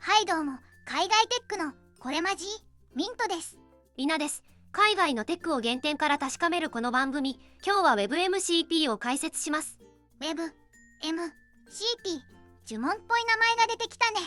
はいどうも、海外テックのこれまじミントです。りなです。海外のテックを原点から確かめるこの番組、今日は WebMCP を解説します。WebMCP、呪文っぽい名前が出てきたね。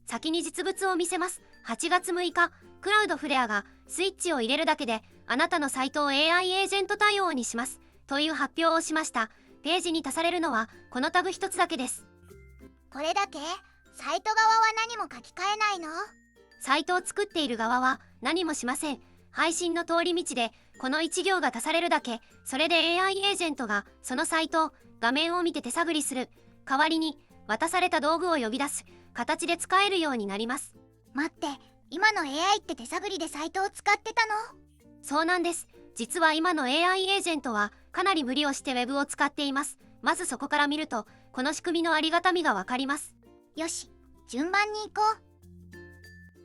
先に実物を見せます。8月6日、クラウドフレアがスイッチを入れるだけであなたのサイトを AI エージェント対応にしますという発表をしました。ページに足されるのはこのタグ一つだけです。これだけ？サイト側は何も書き換えないの？サイトを作っている側は何もしません。配信の通り道でこの1行が足されるだけ。それで AI エージェントがそのサイト、画面を見て手探りする代わりに渡された道具を呼び出す形で使えるようになります。待って、今の AI って手探りでサイトを使ってたの？そうなんです。実は今の AI エージェントはかなり無理をして Web を使っています。まずそこから見るとこの仕組みのありがたみがわかります。よし、順番に行こ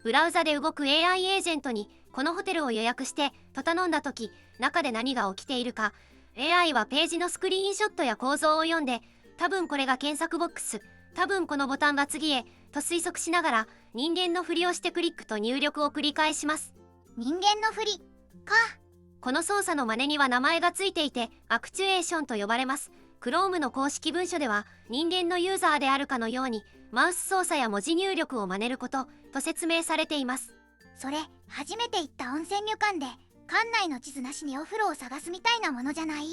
う。ブラウザで動く AI エージェントにこのホテルを予約してと頼んだ時、中で何が起きているか AI はページのスクリーンショットや構造を読んで、多分これが検索ボックス、多分このボタンが次へと推測しながら人間のふりをしてクリックと入力を繰り返します。人間のふりか。この操作の真似には名前がついていてアクチュエーションと呼ばれます。Chrome の公式文書では人間のユーザーであるかのようにマウス操作や文字入力を真似ることと説明されています。それ、初めて行った温泉旅館で館内の地図なしにお風呂を探すみたいなものじゃない？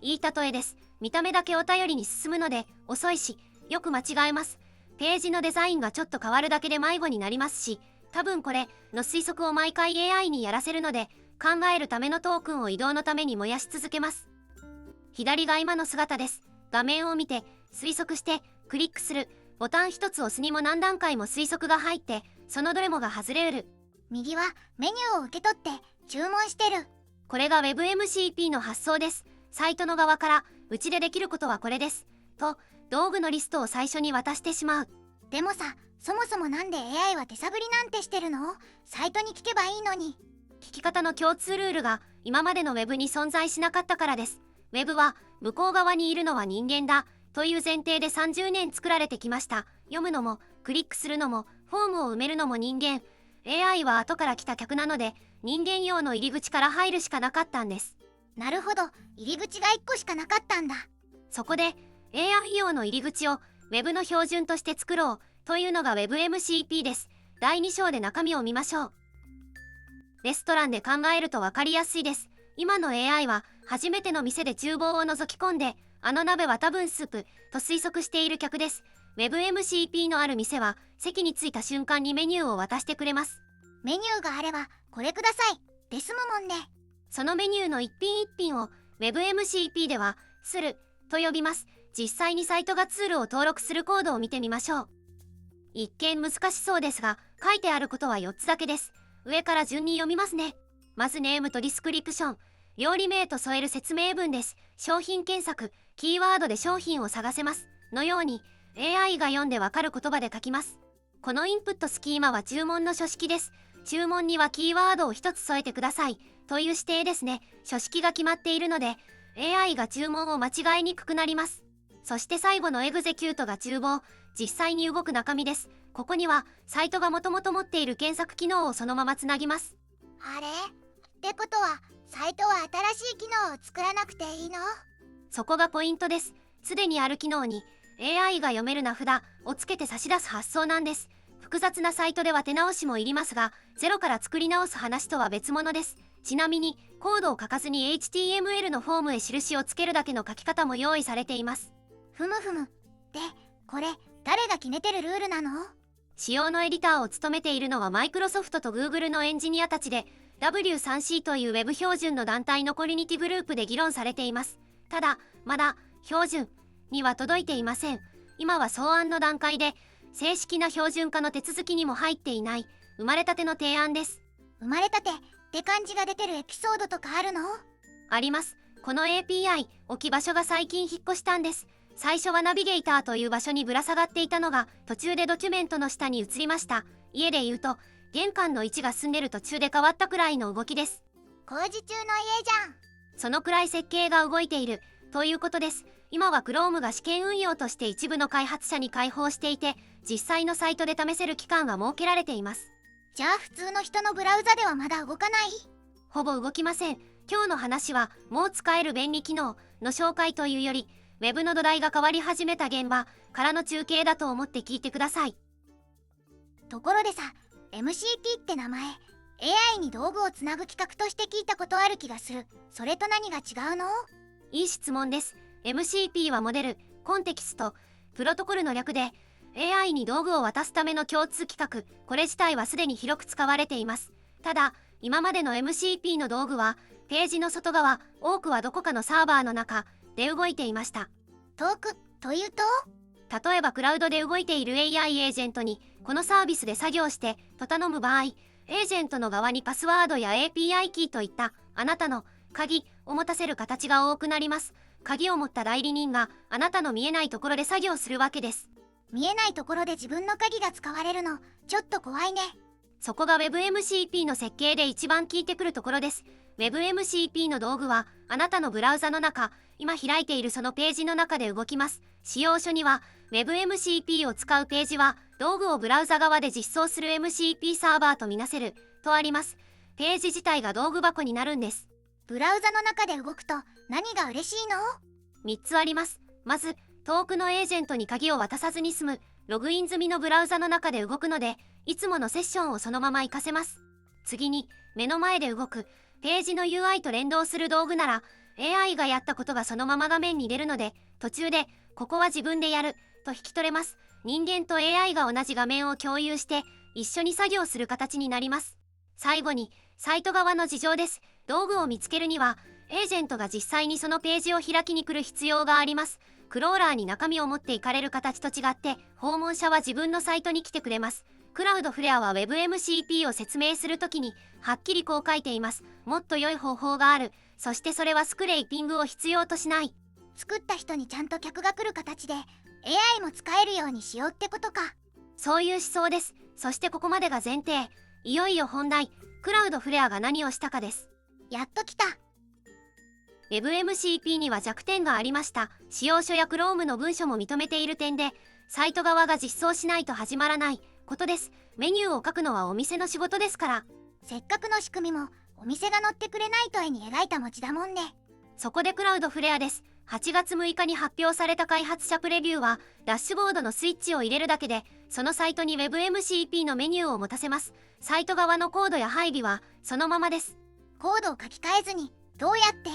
いい例えです。見た目だけを頼りに進むので遅いし、よく間違えます。ページのデザインがちょっと変わるだけで迷子になりますし、多分これの推測を毎回 AI にやらせるので、考えるためのトークンを移動のために燃やし続けます。左が今の姿です。画面を見て推測してクリックする。ボタン一つ押すにも何段階も推測が入って、そのどれもが外れうる。右はメニューを受け取って注文してる。これが WebMCP の発想です。サイトの側からうちでできることはこれですと道具のリストを最初に渡してしまう。でもさ、そもそもなんで AI は手探りなんてしてるの？サイトに聞けばいいのに。聞き方の共通ルールが今までの Web に存在しなかったからです。Web は向こう側にいるのは人間だという前提で30年作られてきました。読むのもクリックするのもフォームを埋めるのも人間。AI は後から来た客なので人間用の入り口から入るしかなかったんです。なるほど、入り口が1個しかなかったんだ。そこで AI 用の入り口を Web の標準として作ろうというのが WebMCP です。第2章で中身を見ましょう。レストランで考えると分かりやすいです。今の AI は初めての店で厨房を覗き込んで、あの鍋は多分スープと推測している客です。WebMCP のある店は席に着いた瞬間にメニューを渡してくれます。メニューがあればこれくださいで済むもんね。そのメニューの一品一品を WebMCP ではスルと呼びます。実際にサイトがツールを登録するコードを見てみましょう。一見難しそうですが、書いてあることは4つだけです。上から順に読みますね。まずネームとディスクリプション、料理名と添える説明文です。商品検索、キーワードで商品を探せますのように AI が読んでわかる言葉で書きます。このインプットスキーマは注文の書式です。注文にはキーワードを一つ添えてくださいという指定ですね。書式が決まっているので AI が注文を間違いにくくなります。そして最後のエグゼキュートが厨房、実際に動く中身です。ここにはサイトがもともと持っている検索機能をそのままつなぎます。あれ？ってことはサイトは新しい機能を作らなくていいの？そこがポイントです。すでにある機能に AI が読める名札をつけて差し出す発想なんです。複雑なサイトでは手直しもいりますが、ゼロから作り直す話とは別物です。ちなみにコードを書かずに HTML のフォームへ印をつけるだけの書き方も用意されています。ふむふむ。で、これ誰が決めてるルールなの？仕様のエディターを務めているのはマイクロソフトと Google のエンジニアたちで、 W3C という Web 標準の団体のコミュニティグループで議論されています。ただまだ標準には届いていません。今は草案の段階で正式な標準化の手続きにも入っていない生まれたての提案です。生まれたてって感じが出てるエピソードとかあるの？あります。この API 置き場所が最近引っ越したんです。最初はナビゲーターという場所にぶら下がっていたのが途中でドキュメントの下に移りました。家で言うと玄関の位置が住んでる途中で変わったくらいの動きです。工事中の家じゃん。そのくらい設計が動いているということです。今は Chrome が試験運用として一部の開発者に開放していて、実際のサイトで試せる期間が設けられています。じゃあ普通の人のブラウザではまだ動かない？ほぼ動きません。今日の話はもう使える便利機能の紹介というより、Web の土台が変わり始めた現場からの中継だと思って聞いてください。ところでさ、MCP って名前、AI に道具をつなぐ企画として聞いたことある気がする。それと何が違うの？いい質問です。MCP はモデル、コンテキスト、プロトコルの略で、AI に道具を渡すための共通規格。これ自体はすでに広く使われています。ただ、今までの MCP の道具は、ページの外側、多くはどこかのサーバーの中で動いていました。遠くというと？例えばクラウドで動いている AI エージェントに、このサービスで作業してと頼む場合、エージェントの側にパスワードや API キーといったあなたの鍵を持たせる形が多くなります。鍵を持った代理人があなたの見えないところで作業するわけです。見えないところで自分の鍵が使われるの、ちょっと怖いね。そこが WebMCP の設計で一番効いてくるところです。WebMCP の道具はあなたのブラウザの中、今開いているそのページの中で動きます。使用書には WebMCP を使うページは道具をブラウザ側で実装する MCP サーバーとみなせるとあります。ページ自体が道具箱になるんです。ブラウザの中で動くと何が嬉しいの？3つあります。まず、遠くのエージェントに鍵を渡さずに済むログイン済みのブラウザの中で動くので、いつものセッションをそのまま活かせます。次に、目の前で動くページの UI と連動する道具なら AI がやったことがそのまま画面に出るので、途中でここは自分でやると引き取れます。人間と AI が同じ画面を共有して一緒に作業する形になります。最後にサイト側の事情です。道具を見つけるにはエージェントが実際にそのページを開きに来る必要があります。クローラーに中身を持っていかれる形と違って訪問者は自分のサイトに来てくれます。クラウドフレアは WebMCP を説明するときにはっきりこう書いています。もっと良い方法がある。そしてそれはスクレーピングを必要としない。作った人にちゃんと客が来る形で AI も使えるようにしようってことか。そういう思想です。そしてここまでが前提。いよいよ本題。クラウドフレアが何をしたかです。やっと来た。WebMCP には弱点がありました。使用書や Chrome の文書も認めている点で、サイト側が実装しないと始まらないことです。メニューを書くのはお店の仕事ですから。せっかくの仕組みもお店が乗ってくれないと絵に描いた餅だもんね。そこでクラウドフレアです。8月6日に発表された開発者プレビューは、ダッシュボードのスイッチを入れるだけで、そのサイトに WebMCP のメニューを持たせます。サイト側のコードや配備はそのままです。コードを書き換えずに、どうやって？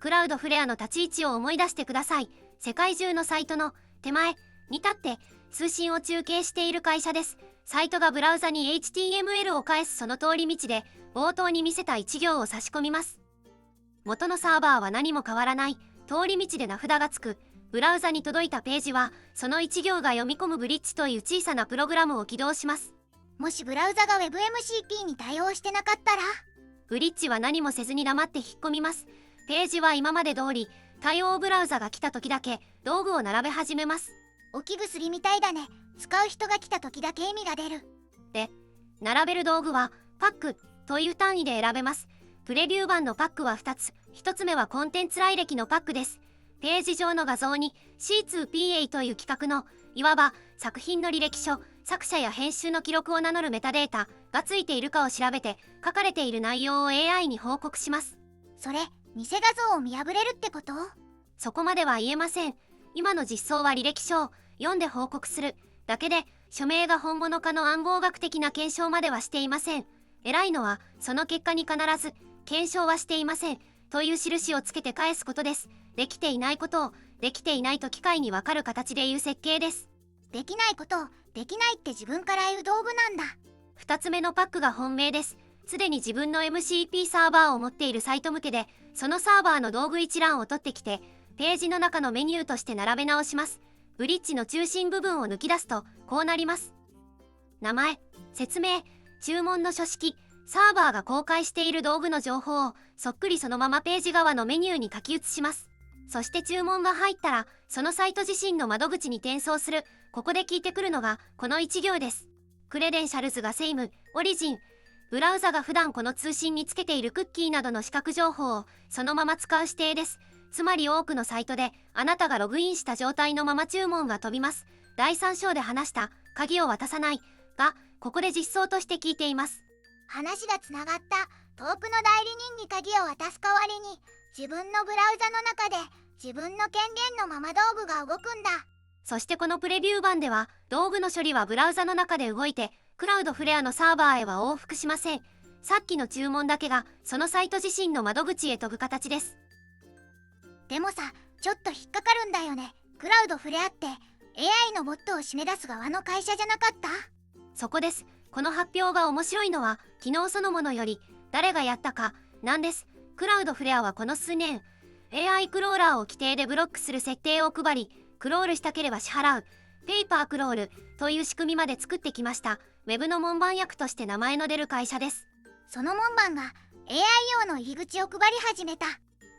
クラウドフレアの立ち位置を思い出してください。世界中のサイトの手前に立って通信を中継している会社です。サイトがブラウザに HTML を返すその通り道で、冒頭に見せた1行を差し込みます。元のサーバーは何も変わらない。通り道で名札がつく。ブラウザに届いたページは、その1行が読み込むブリッジという小さなプログラムを起動します。もしブラウザが WebMCP に対応してなかったら？ブリッジは何もせずに黙って引っ込みます。ページは今まで通り、対応ブラウザが来た時だけ道具を並べ始めます。置き薬みたいだね。使う人が来た時だけ意味が出る。で、並べる道具はパックという単位で選べます。プレビュー版のパックは2つ。1つ目はコンテンツ来歴のパックです。ページ上の画像に C2PA という規格の、いわば作品の履歴書、作者や編集の記録を名乗るメタデータがついているかを調べて、書かれている内容を AI に報告します。それ、偽画像を見破れるってこと？そこまでは言えません。今の実装は履歴書を読んで報告するだけで、署名が本物かの暗号学的な検証まではしていません。偉いのは、その結果に必ず、検証はしていませんという印をつけて返すことです。できていないことを、できていないと機械に分かる形で言う設計です。できないことを、できないって自分から言う道具なんだ。2つ目のパックが本命です。すでに自分の MCP サーバーを持っているサイト向けで、そのサーバーの道具一覧を取ってきて、ページの中のメニューとして並べ直します。ブリッジの中心部分を抜き出すと、こうなります。名前、説明、注文の書式、サーバーが公開している道具の情報をそっくりそのままページ側のメニューに書き写します。そして注文が入ったら、そのサイト自身の窓口に転送する。ここで聞いてくるのがこの1行です。クレデンシャルズがセイム、オリジン。ブラウザが普段この通信につけているクッキーなどの視覚情報をそのまま使う指定です。つまり多くのサイトであなたがログインした状態のまま注文が飛びます。第3章で話した鍵を渡さないがここで実装として聞いています。話がつながった。遠くの代理人に鍵を渡す代わりに自分のブラウザの中で自分の権限のまま道具が動くんだ。そしてこのプレビュー版では道具の処理はブラウザの中で動いてクラウドフレアのサーバーへは往復しません。さっきの注文だけがそのサイト自身の窓口へ飛ぶ形です。でもさ、ちょっと引っかかるんだよね。クラウドフレアって AI のボットを締め出す側の会社じゃなかった？そこです。この発表が面白いのは機能そのものより誰がやったかなんです。クラウドフレアはこの数年 AI クローラーを規定でブロックする設定を配り、クロールしたければ支払うペーパークロールという仕組みまで作ってきました。ウェブの門番役として名前の出る会社です。その門番が AI 用の入り口を配り始めた。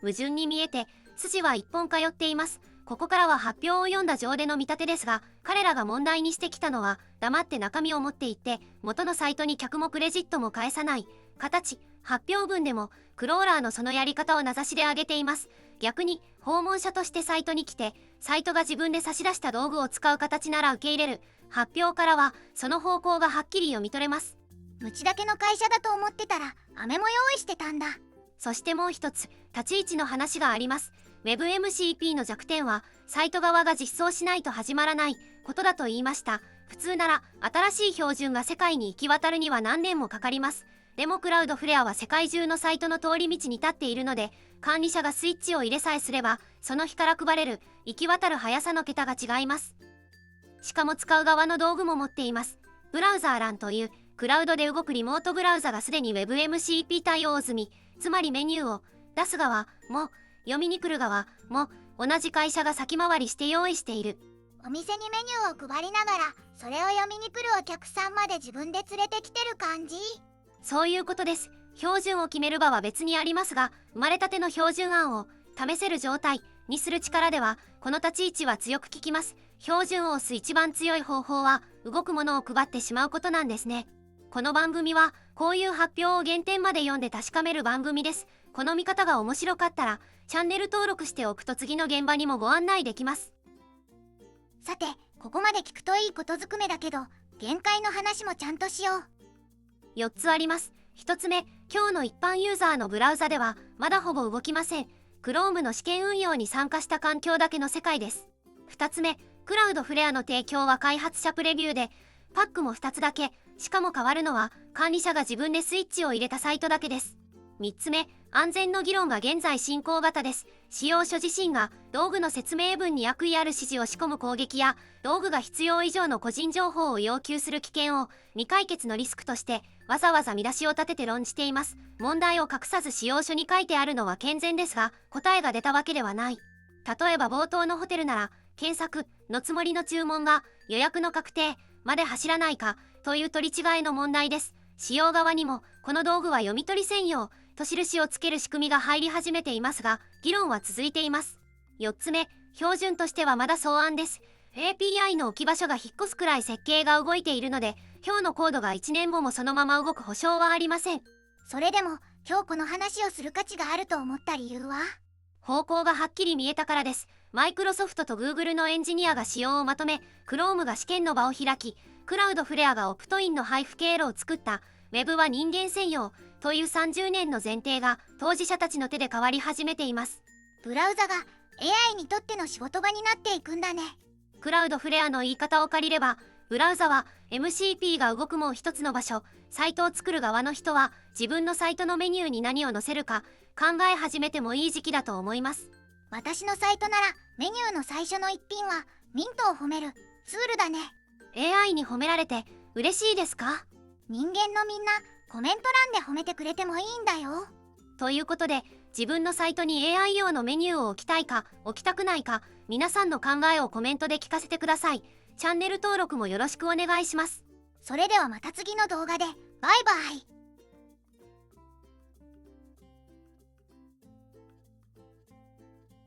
矛盾に見えて筋は一本通っています。ここからは発表を読んだ上での見立てですが、彼らが問題にしてきたのは黙って中身を持っていって元のサイトに客もクレジットも返さない形。発表文でもクローラーのそのやり方を名指しで挙げています。逆に訪問者としてサイトに来てサイトが自分で差し出した道具を使う形なら受け入れる。発表からはその方向がはっきり読み取れます。ムチだけの会社だと思ってたら飴も用意してたんだ。そしてもう一つ立ち位置の話があります。 WebMCP の弱点はサイト側が実装しないと始まらないことだと言いました。普通なら新しい標準が世界に行き渡るには何年もかかります。でもクラウドフレアは世界中のサイトの通り道に立っているので、管理者がスイッチを入れさえすればその日から配れる行き渡る速さの桁が違います。しかも使う側の道具も持っています。ブラウザー欄というクラウドで動くリモートブラウザがすでに WebMCP 対応済み、つまりメニューを出す側も読みに来る側も同じ会社が先回りして用意している。お店にメニューを配りながらそれを読みに来るお客さんまで自分で連れてきてる感じ？そういうことです。標準を決める場は別にありますが、生まれたての標準案を試せる状態にする力ではこの立ち位置は強く効きます。標準を押す一番強い方法は動くものを配ってしまうことなんですね。この番組はこういう発表を原点まで読んで確かめる番組です。この見方が面白かったらチャンネル登録しておくと次の現場にもご案内できます。さて、ここまで聞くといいことずくめだけど限界の話もちゃんとしよう。4つあります。1つ目、今日の一般ユーザーのブラウザではまだほぼ動きません。Chrome の試験運用に参加した環境だけの世界です。2つ目、クラウドフレアの提供は開発者プレビューでパックも2つだけ、しかも変わるのは管理者が自分でスイッチを入れたサイトだけです。3つ目、安全の議論が現在進行型です。使用書自身が道具の説明文に悪意ある指示を仕込む攻撃や道具が必要以上の個人情報を要求する危険を未解決のリスクとしてわざわざ見出しを立てて論じています。問題を隠さず使用書に書いてあるのは健全ですが、答えが出たわけではない。例えば冒頭のホテルなら検索のつもりの注文が予約の確定まで走らないかという取り違いの問題です。使用側にもこの道具は読み取り専用と印をつける仕組みが入り始めていますが、議論は続いています。4つ目、標準としてはまだ草案です。 API の置き場所が引っ越すくらい設計が動いているので、今日のコードが1年後もそのまま動く保証はありません。それでも今日この話をする価値があると思った理由は？方向がはっきり見えたからです。マイクロソフトと Google のエンジニアが仕様をまとめ、Chrome が試験の場を開き、クラウドフレアがオプトインの配布経路を作った Web は人間専用という30年の前提が当事者たちの手で変わり始めています。ブラウザが AI にとっての仕事場になっていくんだね。クラウドフレアの言い方を借りれば、ブラウザは MCP が動くもう一つの場所。サイトを作る側の人は自分のサイトのメニューに何を載せるか考え始めてもいい時期だと思います。私のサイトならメニューの最初の一品はミントを褒めるツールだね。 AI に褒められて嬉しいですか？人間のみんなコメント欄で褒めてくれてもいいんだよ。ということで、自分のサイトに AI 用のメニューを置きたいか置きたくないか、皆さんの考えをコメントで聞かせてください。チャンネル登録もよろしくお願いします。それではまた次の動画でバイバイ。